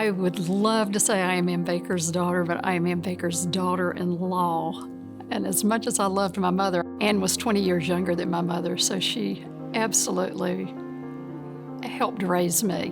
I would love to say I am Ann Baker's daughter, but I am Ann Baker's daughter-in-law. And as much as I loved my mother, Ann was 20 years younger than my mother, so she absolutely helped raise me.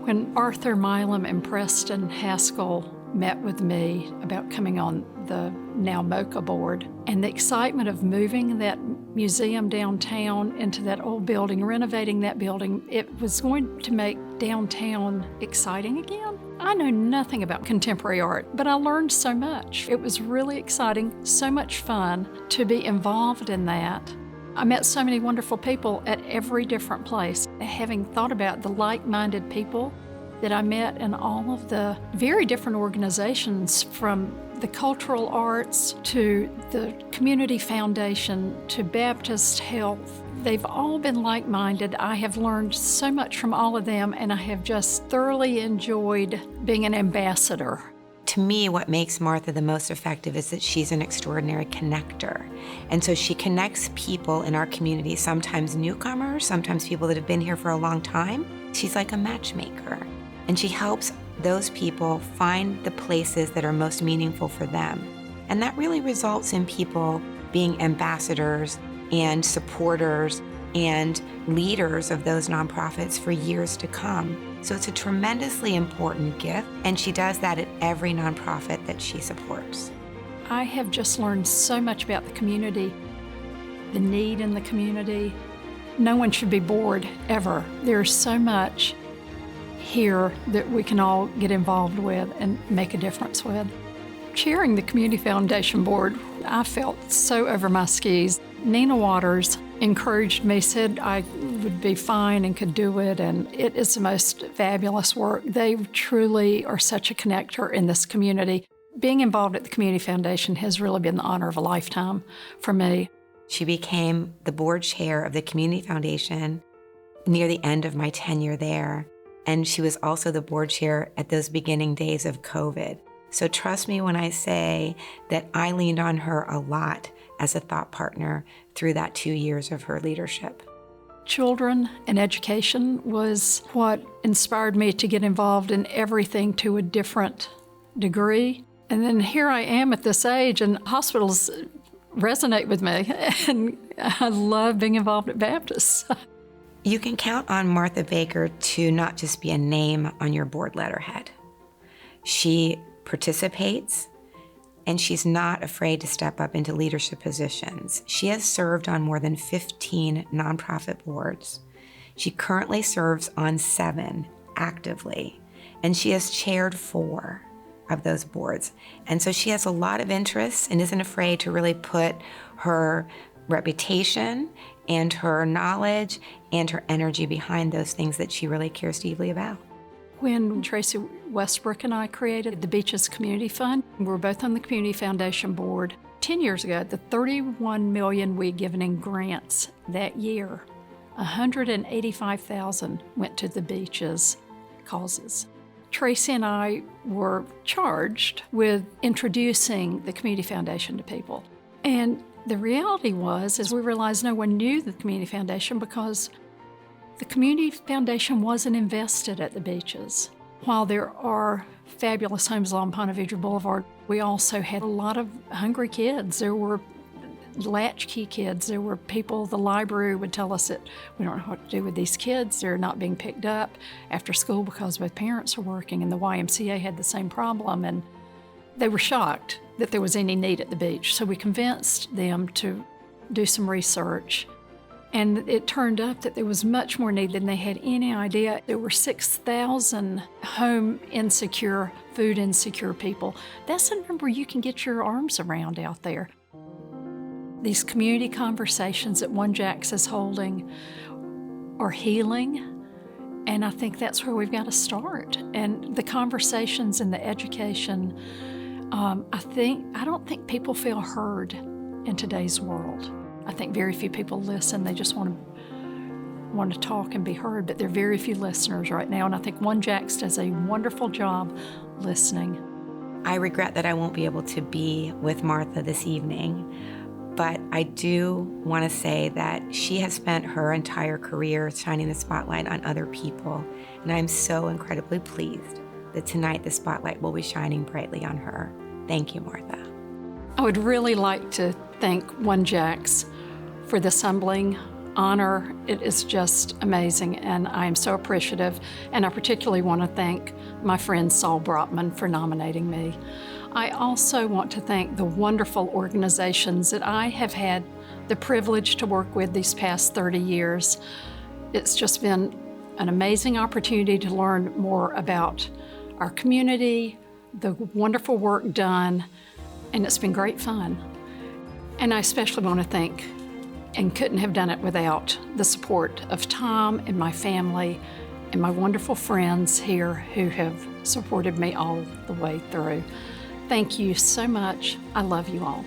When Arthur Milam and Preston Haskell met with me about coming on the now MOCA board, and the excitement of moving that museum downtown into that old building, renovating that building, it was going to make downtown exciting again. I know nothing about contemporary art, but I learned so much. It was really exciting, so much fun to be involved in that. I met so many wonderful people at every different place. Having thought about the like-minded people that I met in all of the very different organizations, from the cultural arts to the community foundation to Baptist Health, they've all been like-minded. I have learned so much from all of them, and I have just thoroughly enjoyed being an ambassador. To me, what makes Martha the most effective is that she's an extraordinary connector. And so she connects people in our community, sometimes newcomers, sometimes people that have been here for a long time. She's like a matchmaker. And she helps those people find the places that are most meaningful for them. And that really results in people being ambassadors and supporters and leaders of those nonprofits for years to come. So it's a tremendously important gift, and she does that at every nonprofit that she supports. I have just learned so much about the community, the need in the community. No one should be bored, ever. There's so much here that we can all get involved with and make a difference with. Chairing the Community Foundation Board, I felt so over my skis. Nina Waters encouraged me, said I would be fine and could do it, and it is the most fabulous work. They truly are such a connector in this community. Being involved at the Community Foundation has really been the honor of a lifetime for me. She became the board chair of the Community Foundation near the end of my tenure there, and she was also the board chair at those beginning days of COVID. So trust me when I say that I leaned on her a lot as a thought partner through that 2 years of her leadership. Children and education was what inspired me to get involved in everything to a different degree. And then here I am at this age, and hospitals resonate with me, and I love being involved at Baptist. You can count on Martha Baker to not just be a name on your board letterhead. She participates, and she's not afraid to step up into leadership positions. She has served on more than 15 nonprofit boards. She currently serves on 7 actively, and she has chaired 4 of those boards. And so she has a lot of interests and isn't afraid to really put her reputation and her knowledge and her energy behind those things that she really cares deeply about. When Tracy Westbrook and I created the Beaches Community Fund, we were both on the Community Foundation Board. 10 years ago, the $31 million we had given in grants that year, $185,000 went to the beaches causes. Tracy and I were charged with introducing the Community Foundation to people. And the reality was, is we realized no one knew the Community Foundation because the Community Foundation wasn't invested at the beaches. While there are fabulous homes along Ponte Vedra Boulevard, we also had a lot of hungry kids. There were latchkey kids. There were people, the library would tell us that we don't know what to do with these kids. They're not being picked up after school because both parents are working, and the YMCA had the same problem, and they were shocked that there was any need at the beach. So we convinced them to do some research. And it turned up that there was much more need than they had any idea. There were 6,000 home insecure, food insecure people. That's a number you can get your arms around out there. These community conversations that OneJax is holding are healing, and I think that's where we've got to start. And the conversations and the education, I don't think people feel heard in today's world. I think very few people listen. They just want to talk and be heard, but there are very few listeners right now, and I think OneJax does a wonderful job listening. I regret that I won't be able to be with Martha this evening, but I do want to say that she has spent her entire career shining the spotlight on other people, and I'm so incredibly pleased that tonight the spotlight will be shining brightly on her. Thank you, Martha. I would really like to thank OneJax for this humbling honor. It is just amazing, and I am so appreciative. And I particularly want to thank my friend Saul Brotman for nominating me. I also want to thank the wonderful organizations that I have had the privilege to work with these past 30 years. It's just been an amazing opportunity to learn more about our community, the wonderful work done, and it's been great fun. And I especially want to thank, and couldn't have done it without, the support of Tom and my family and my wonderful friends here who have supported me all the way through. Thank you so much. I love you all.